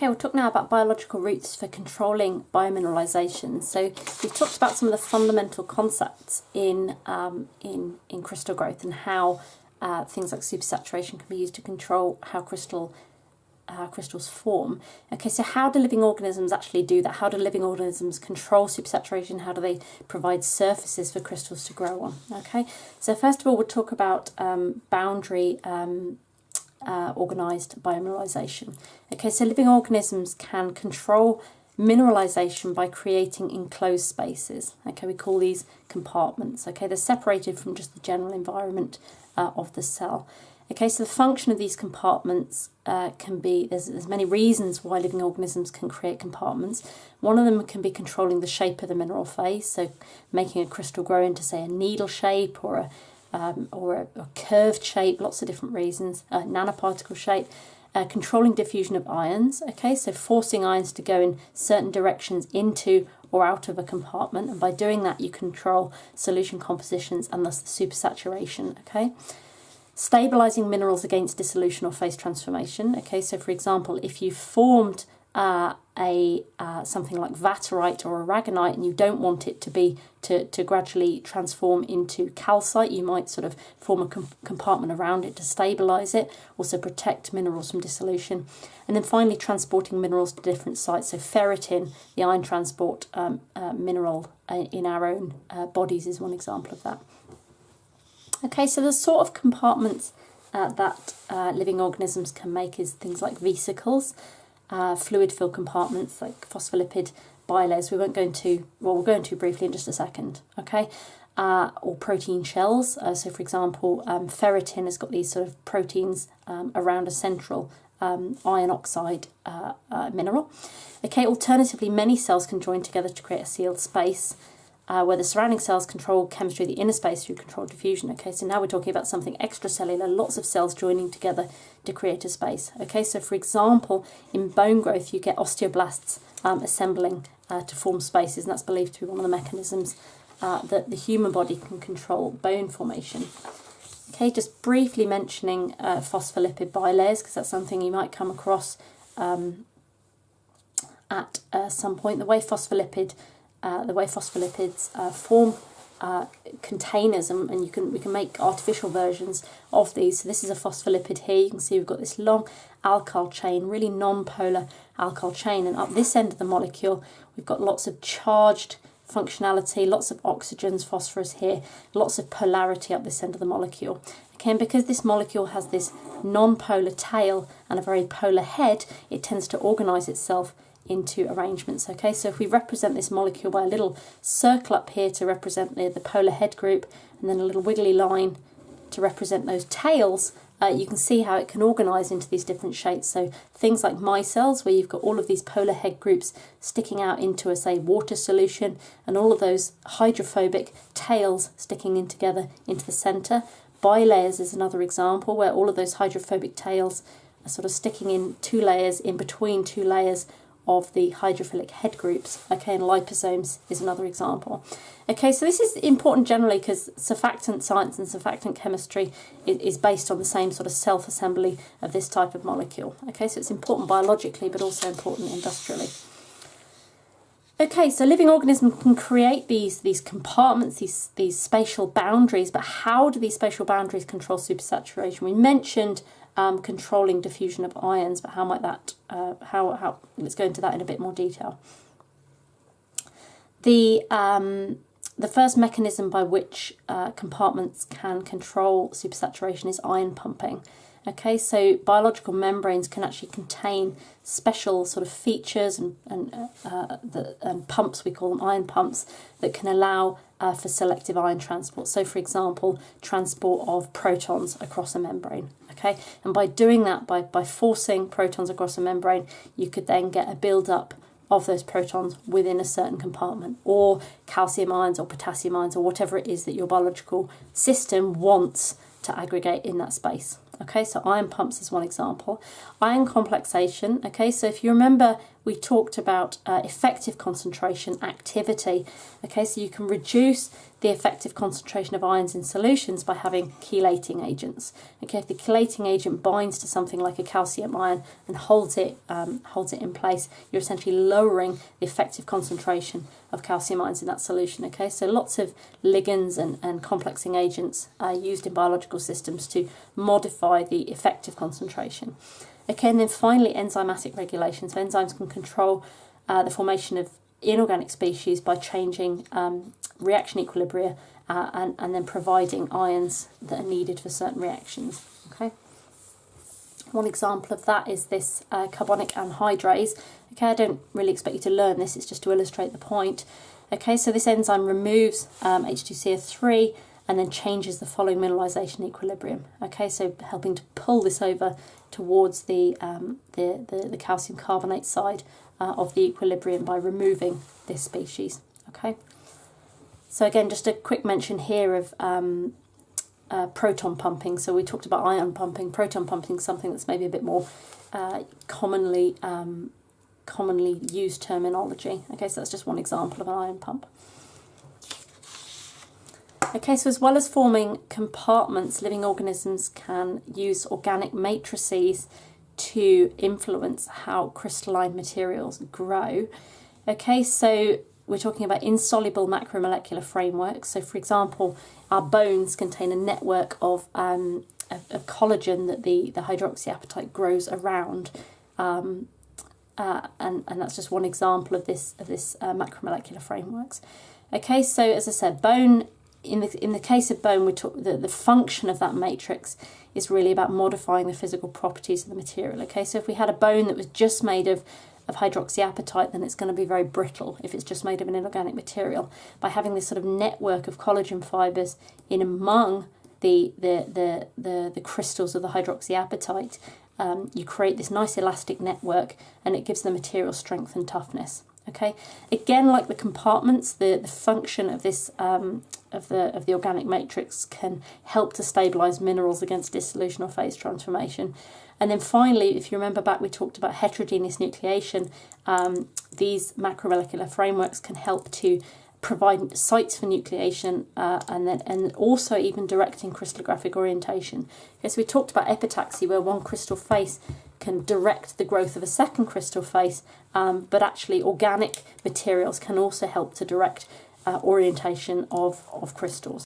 Okay, we'll talk now about biological routes for controlling biomineralization. So we've talked about some of the fundamental concepts in crystal growth and how things like supersaturation can be used to control how crystals form. Okay, so how do living organisms actually do that? How do living organisms control supersaturation? How do they provide surfaces for crystals to grow on? Okay, so first of all, we'll talk about boundary organised biomineralization. Okay, so living organisms can control mineralization by creating enclosed spaces. Okay, we call these compartments. Okay, they're separated from just the general environment of the cell. Okay, so the function of these compartments can be, there's many reasons why living organisms can create compartments. One of them can be controlling the shape of the mineral phase, so making a crystal grow into, say, a needle shape or a curved shape, lots of different reasons, nanoparticle shape, controlling diffusion of ions, okay, so forcing ions to go in certain directions into or out of a compartment, and by doing that you control solution compositions and thus the supersaturation, okay. Stabilizing minerals against dissolution or phase transformation, okay, so for example, if you formed something like vaterite or aragonite and you don't want it to gradually transform into calcite, you might sort of form a compartment around it to stabilize it, also protect minerals from dissolution. And then finally transporting minerals to different sites, so ferritin, the ion transport mineral in our own bodies, is one example of that. Okay, so the sort of compartments that living organisms can make is things like vesicles, fluid-filled compartments like phospholipid bilayers. We won't go into, well, we'll go into briefly in just a second, okay? Or protein shells. So, for example, ferritin has got these sort of proteins around a central iron oxide mineral. Okay, alternatively, many cells can join together to create a sealed space, where the surrounding cells control chemistry of the inner space through controlled diffusion. Okay, so now we're talking about something extracellular, lots of cells joining together to create a space. Okay, so for example, in bone growth, you get osteoblasts assembling to form spaces, and that's believed to be one of the mechanisms that the human body can control bone formation. Okay, just briefly mentioning phospholipid bilayers, because that's something you might come across at some point. The way phospholipids form containers, and we can make artificial versions of these. So this is a phospholipid here. You can see we've got this long alkyl chain, really non-polar alkyl chain, and up this end of the molecule we've got lots of charged functionality, lots of oxygens, phosphorus here, lots of polarity up this end of the molecule. Okay, and because this molecule has this non-polar tail and a very polar head, it tends to organise itself into arrangements. Okay, so if we represent this molecule by a little circle up here to represent the polar head group, and then a little wiggly line to represent those tails, you can see how it can organise into these different shapes. So things like micelles, where you've got all of these polar head groups sticking out into a, say, water solution, and all of those hydrophobic tails sticking in together into the centre. Bilayers is another example, where all of those hydrophobic tails are sort of sticking in two layers, in between two layers of the hydrophilic head groups. Okay, and liposomes is another example. Okay, so this is important generally because surfactant science and surfactant chemistry is based on the same sort of self-assembly of this type of molecule. Okay, so it's important biologically but also important industrially. Okay, so living organisms can create these compartments, these spatial boundaries, but how do these spatial boundaries control supersaturation? We mentioned controlling diffusion of ions, but how might that, let's go into that in a bit more detail. The first mechanism by which compartments can control supersaturation is ion pumping. Okay, so biological membranes can actually contain special sort of features and pumps, we call them ion pumps, that can allow for selective ion transport. So, for example, transport of protons across a membrane. Okay, and by doing that, by forcing protons across a membrane, you could then get a build-up of those protons within a certain compartment, or calcium ions or potassium ions or whatever it is that your biological system wants to aggregate in that space. Okay, so ion pumps is one example. Ion complexation, okay, so if you remember we talked about effective concentration, activity. Okay, so you can reduce the effective concentration of ions in solutions by having chelating agents. Okay, if the chelating agent binds to something like a calcium ion and holds it in place, you're essentially lowering the effective concentration of calcium ions in that solution. Okay, so lots of ligands and complexing agents are used in biological systems to modify the effective concentration. Okay, and then finally enzymatic regulation. So enzymes can control the formation of inorganic species by changing reaction equilibria and then providing ions that are needed for certain reactions. Okay. One example of that is this carbonic anhydrase. Okay, I don't really expect you to learn this, it's just to illustrate the point. Okay, so this enzyme removes H2CO3 and then changes the following mineralization equilibrium. Okay, so helping to pull this over towards the calcium carbonate side of the equilibrium by removing this species. Okay, so again, just a quick mention here of proton pumping. So we talked about ion pumping. Proton pumping is something that's maybe a bit more commonly used terminology. Okay, so that's just one example of an ion pump. Okay, so as well as forming compartments, living organisms can use organic matrices to influence how crystalline materials grow. Okay, so we're talking about insoluble macromolecular frameworks. So, for example, our bones contain a network of collagen that the hydroxyapatite grows around, and that's just one example of this macromolecular frameworks. Okay, so as I said, bone. In the case of bone, we talk the function of that matrix is really about modifying the physical properties of the material. Okay, so if we had a bone that was just made of hydroxyapatite, then it's going to be very brittle if it's just made of an inorganic material. By having this sort of network of collagen fibres in among the crystals of the hydroxyapatite, you create this nice elastic network, and it gives the material strength and toughness. Okay, again, like the compartments, the function of this of the organic matrix can help to stabilize minerals against dissolution or phase transformation. And then finally, if you remember back, we talked about heterogeneous nucleation. These macromolecular frameworks can help to provide sites for nucleation and also even directing crystallographic orientation. Okay, so we talked about epitaxy, where one crystal face can direct the growth of a second crystal face, but actually organic materials can also help to direct orientation of crystals.